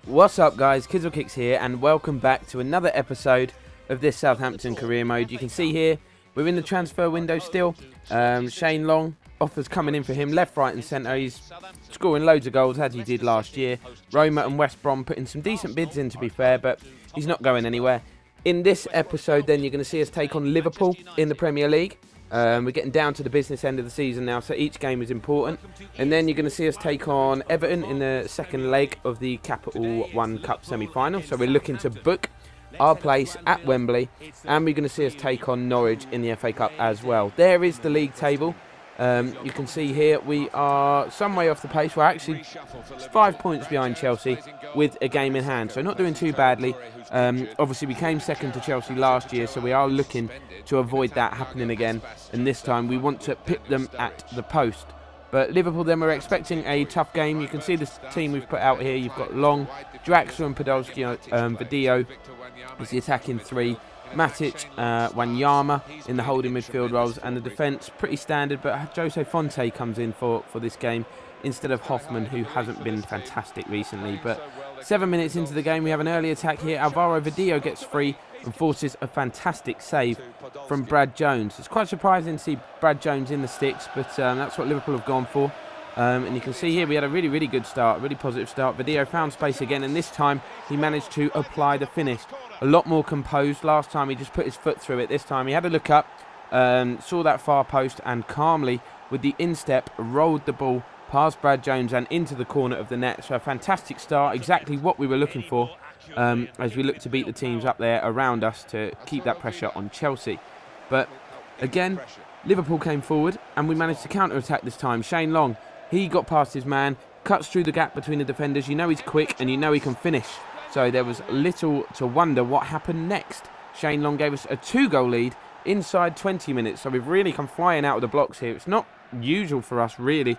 What's up guys, Kizzle here and welcome back to another episode of this Southampton career mode. You can see here, we're in the transfer window still. Shane Long, offers coming in for him left, right and centre. He's scoring loads of goals as he did last year. Roma and West Brom putting some decent bids in, to be fair, but he's not going anywhere. In this episode then you're going to see us take on Liverpool in the Premier League. We're getting down to the business end of the season now, so each game is important. And then you're going to see us take on Everton in the second leg of the Capital One Cup semi-final. So we're looking to book our place at Wembley. And we're going to see us take on Norwich in the FA Cup as well. There is the league table. You can see here we are some way off the pace. We're actually 5 points behind Chelsea with a game in hand, so not doing too badly. Obviously we came second to Chelsea last year, so we are looking to avoid that happening again, and this time we want to pip them at the post. But Liverpool then, we're expecting a tough game. You can see this team we've put out here. You've got Long, Draxler and Podolski, Vidio is the attacking three. Matic, Wanyama in the holding midfield roles, and the defence pretty standard, but Jose Fonte comes in for this game instead of Hoffman, who hasn't been fantastic recently. But 7 minutes into the game, we have an early attack here. Alvaro Vidio gets free and forces a fantastic save from Brad Jones. It's quite surprising to see Brad Jones in the sticks, but that's what Liverpool have gone for. And you can see here we had a really good start, really positive start. Vidio found space again, and this time he managed to apply the finish. A lot more composed. Last time he just put his foot through it. This time he had a look up, saw that far post, and calmly with the instep rolled the ball past Brad Jones and into the corner of the net. So a fantastic start, exactly what we were looking for as we look to beat the teams up there around us to keep that pressure on Chelsea. But again, Liverpool came forward and we managed to counter-attack this time. Shane Long, he got past his man, cuts through the gap between the defenders. You know he's quick and you know he can finish. So there was little to wonder what happened next. Shane Long gave us a 2-goal lead inside 20 minutes. So we've really come flying out of the blocks here. It's not usual for us really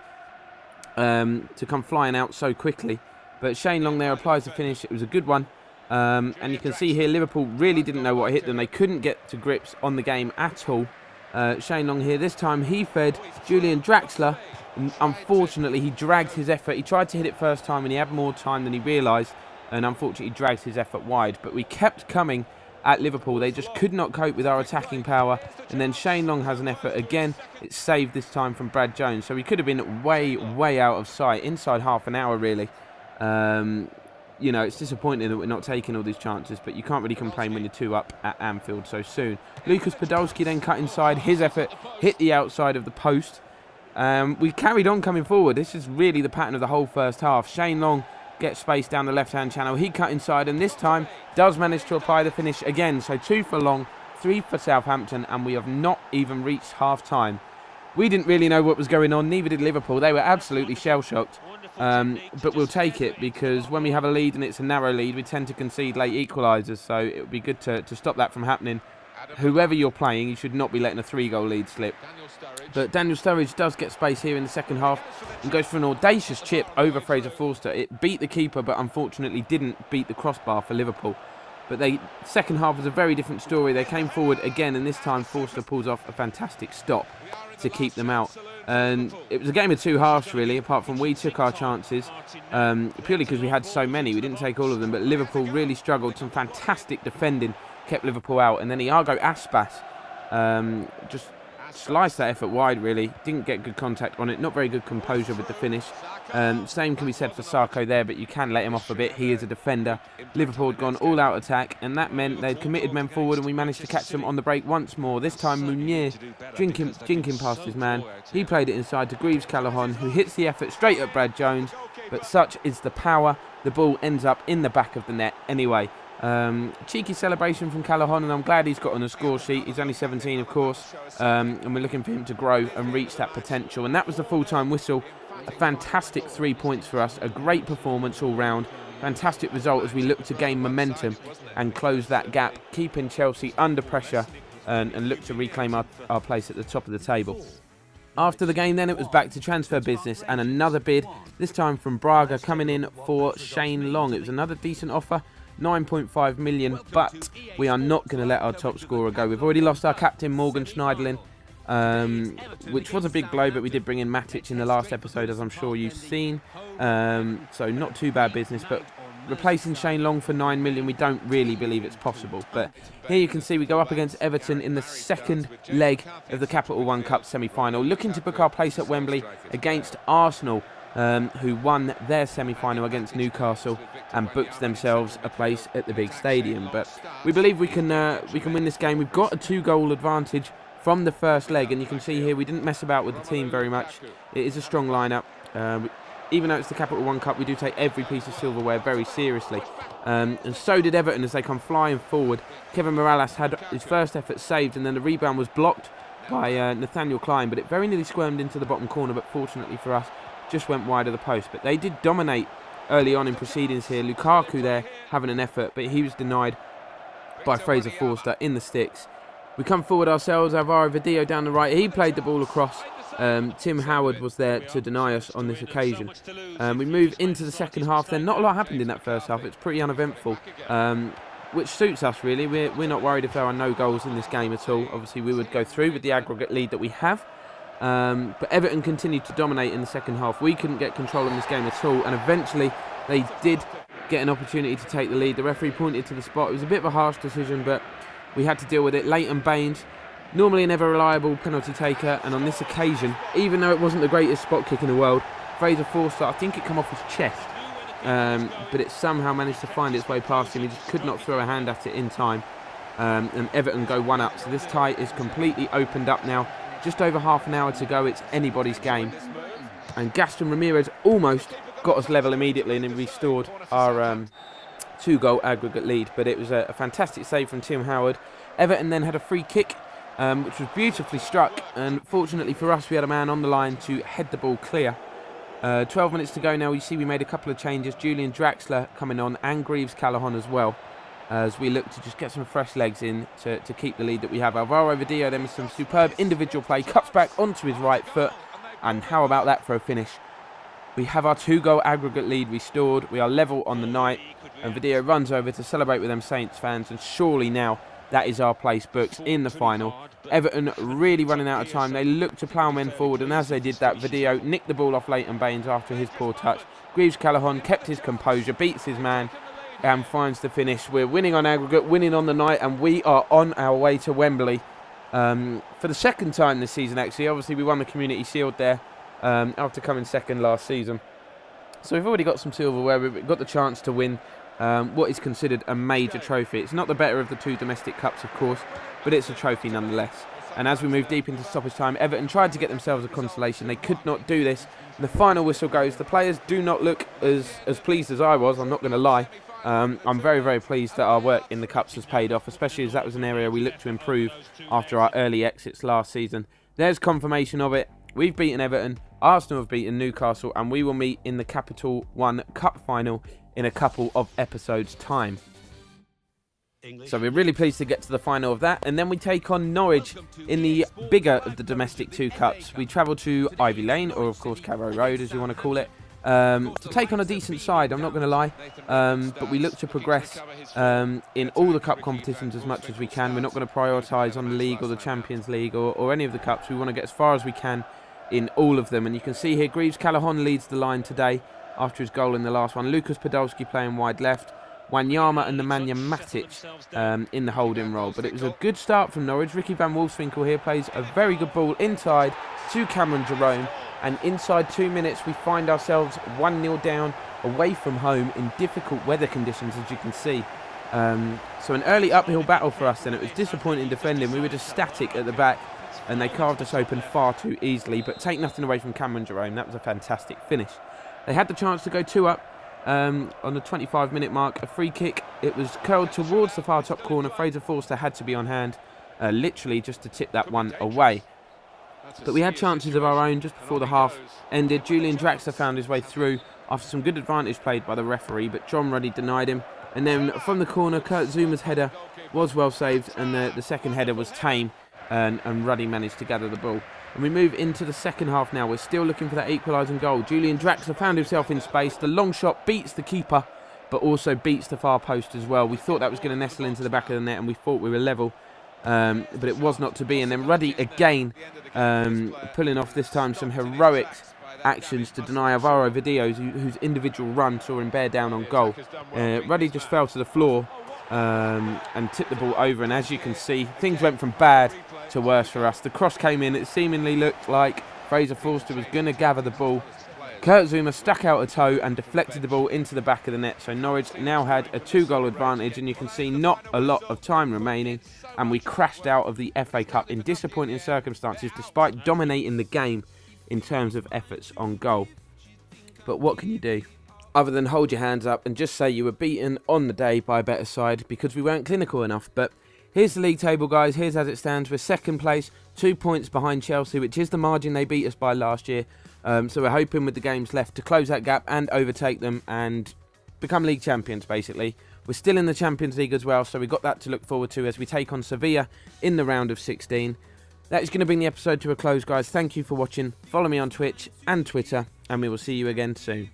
to come flying out so quickly. But Shane Long there applies the finish. It was a good one. And you can see here Liverpool really didn't know what hit them. They couldn't get to grips on the game at all. Shane Long here, this time he fed Julian Draxler. And unfortunately he dragged his effort. He tried to hit it first time and he had more time than he realised, and unfortunately dragged his effort wide. But we kept coming at Liverpool. They just could not cope with our attacking power. And then Shane Long has an effort again. It's saved this time from Brad Jones. So we could have been way out of sight inside half an hour really. You know, it's disappointing that we're not taking all these chances, but you can't really complain when you're 2 up at Anfield so soon. Lucas Podolski then cut inside. His effort hit the outside of the post. We carried on coming forward. This is really the pattern of the whole first half. Shane Long gets space down the left-hand channel. He cut inside and this time does manage to apply the finish again. So 2 for Long, 3 for Southampton, and we have not even reached half-time. We didn't really know what was going on, neither did Liverpool. They were absolutely shell-shocked. But we'll take it, because when we have a lead and it's a narrow lead, we tend to concede late equalisers. So it would be good to stop that from happening. Whoever you're playing, you should not be letting a 3-goal lead slip. But Daniel Sturridge does get space here in the second half and goes for an audacious chip over Fraser Forster. It beat the keeper, but unfortunately didn't beat the crossbar for Liverpool. But the second half was a very different story. They came forward again, and this time Forster pulls off a fantastic stop to keep them out. And it was a game of 2 halves really, apart from we took our chances purely because we had so many. We didn't take all of them, but Liverpool really struggled. Some fantastic defending kept Liverpool out, and then Iago Aspas just sliced that effort wide really. Didn't get good contact on it, not very good composure with the finish. Same can be said for Sarko there, but you can let him off a bit. He is a defender. Liverpool had gone all out attack, and that meant they'd committed men forward, and we managed to catch them on the break once more. This time Mounier jinking past his man. He played it inside to Greaves Callahon, who hits the effort straight at Brad Jones, but such is the power, the ball ends up in the back of the net anyway. Cheeky celebration from Callahon, and I'm glad he's got on the score sheet. He's only 17 of course, and we're looking for him to grow and reach that potential. And that was the full-time whistle. A fantastic 3 points for us, a great performance all round, fantastic result as we look to gain momentum and close that gap, keeping Chelsea under pressure and look to reclaim our place at the top of the table. After the game then, it was back to transfer business and another bid, this time from Braga, coming in for Shane Long. It was another decent offer, 9.5 million, but we are not going to let our top scorer go. We've already lost our captain Morgan Schneiderlin, which was a big blow, but we did bring in Matic in the last episode, as I'm sure you've seen. So not too bad business, but replacing Shane Long for 9 million, we don't really believe it's possible. But here you can see we go up against Everton in the second leg of the Capital One Cup semi-final, looking to book our place at Wembley against Arsenal, who won their semi-final against Newcastle and booked themselves a place at the big stadium. But we believe we can win this game. We've got a 2-goal advantage from the first leg, and you can see here we didn't mess about with the team very much. It is a strong lineup. Even though it's the Capital One Cup, we do take every piece of silverware very seriously. And so did Everton as they come flying forward. Kevin Morales had his first effort saved, and then the rebound was blocked by Nathaniel Klein, but it very nearly squirmed into the bottom corner, but fortunately for us, just went wide of the post. But they did dominate early on in proceedings here. Lukaku there having an effort, but he was denied by Fraser Forster in the sticks. We come forward ourselves, Alvaro Vidillo down the right. He played the ball across. Tim Howard was there to deny us on this occasion. We move into the second half then. Not a lot happened in that first half. It's pretty uneventful, which suits us really. We're not worried if there are no goals in this game at all. Obviously we would go through with the aggregate lead that we have. But Everton continued to dominate in the second half. We couldn't get control in this game at all, and eventually they did get an opportunity to take the lead. The referee pointed to the spot. It was a bit of a harsh decision, but we had to deal with it. Leighton Baines, normally an ever-reliable penalty taker, and on this occasion, even though it wasn't the greatest spot kick in the world, Fraser Forster, I think it came off his chest, but it somehow managed to find its way past him. He just could not throw a hand at it in time, and Everton go 1-up. So this tie is completely opened up now. Just over half an hour to go. It's anybody's game, and Gaston Ramirez almost got us level immediately and then restored our 2-goal aggregate lead, but it was a fantastic save from Tim Howard. Everton then had a free kick, which was beautifully struck, and fortunately for us we had a man on the line to head the ball clear. 12 minutes to go now. You see we made a couple of changes. Julian Draxler coming on and Greaves Callaghan as well, as we look to just get some fresh legs in to keep the lead that we have. Alvaro Vidillo then with some superb individual play, cuts back onto his right foot, and how about that for a finish? We have our 2-goal aggregate lead restored. We are level on the night, and Vidillo runs over to celebrate with them Saints fans, and surely now that is our place booked in the final. Everton really running out of time. They look to plough men forward, and as they did that, Vidillo nicked the ball off Leighton Baines after his poor touch. Greaves Callaghan kept his composure, beats his man, and finds the finish. We're winning on aggregate, winning on the night, and we are on our way to Wembley for the second time this season, actually. Obviously, we won the Community Shield there after coming second last season. So we've already got some silverware. We've got the chance to win what is considered a major trophy. It's not the better of the 2 domestic cups, of course, but it's a trophy nonetheless. And as we move deep into stoppage time, Everton tried to get themselves a consolation. They could not do this. And the final whistle goes. The players do not look as pleased as I was, I'm not going to lie. I'm very, very pleased that our work in the Cups has paid off, especially as that was an area we looked to improve after our early exits last season. There's confirmation of it. We've beaten Everton, Arsenal have beaten Newcastle, and we will meet in the Capital One Cup final in a couple of episodes' time. So we're really pleased to get to the final of that, and then we take on Norwich in the bigger of the domestic 2 cups. We travel to Ivy Lane, or of course Carrow Road as you want to call it, to take on a decent side, I'm not going to lie, but we look to progress in all the cup competitions as much as we can. We're not going to prioritise on the league or the Champions League or any of the cups. We want to get as far as we can in all of them, and you can see here Greaves Callaghan leads the line today after his goal in the last one. Lucas Podolski playing wide left, Wanyama and Nemanja Matic in the holding role. But it was a good start from Norwich. Ricky Van Wolfswinkel here plays a very good ball inside to Cameron Jerome, and inside 2 minutes we find ourselves 1-0 down away from home in difficult weather conditions, as you can see. So an early uphill battle for us then. It was disappointing defending. We were just static at the back, and they carved us open far too easily. But take nothing away from Cameron Jerome, that was a fantastic finish. They had the chance to go 2-up on the 25-minute mark. A free kick, it was curled towards the far top corner. Fraser Forster had to be on hand, literally just to tip that one away. But we had chances of our own just before the half ended. Julian Draxler found his way through after some good advantage played by the referee, but John Ruddy denied him. And then from the corner, Kurt Zuma's header was well saved, and the second header was tame, and Ruddy managed to gather the ball. And we move into the second half now. We're still looking for that equalising goal. Julian Draxler found himself in space. The long shot beats the keeper, but also beats the far post as well. We thought that was going to nestle into the back of the net, and we thought we were level, but it was not to be. And then Ruddy again pulling off this time some heroics actions to deny Alvaro Videos, whose individual run saw him bear down on goal. Ruddy just fell to the floor and tipped the ball over, and as you can see, things went from bad to worse for us. The cross came in, it seemingly looked like Fraser Forster was going to gather the ball. Kurt Zouma stuck out a toe and deflected the ball into the back of the net, so Norwich now had a 2-goal advantage, and you can see not a lot of time remaining, and we crashed out of the FA Cup in disappointing circumstances despite dominating the game in terms of efforts on goal. But what can you do other than hold your hands up and just say you were beaten on the day by a better side because we weren't clinical enough? But here's the league table, guys. Here's as it stands. We're second place, 2 points behind Chelsea, which is the margin they beat us by last year. So we're hoping with the games left to close that gap and overtake them and become league champions, basically. We're still in the Champions League as well, so we've got that to look forward to as we take on Sevilla in the round of 16. That is going to bring the episode to a close, guys. Thank you for watching. Follow me on Twitch and Twitter, and we will see you again soon.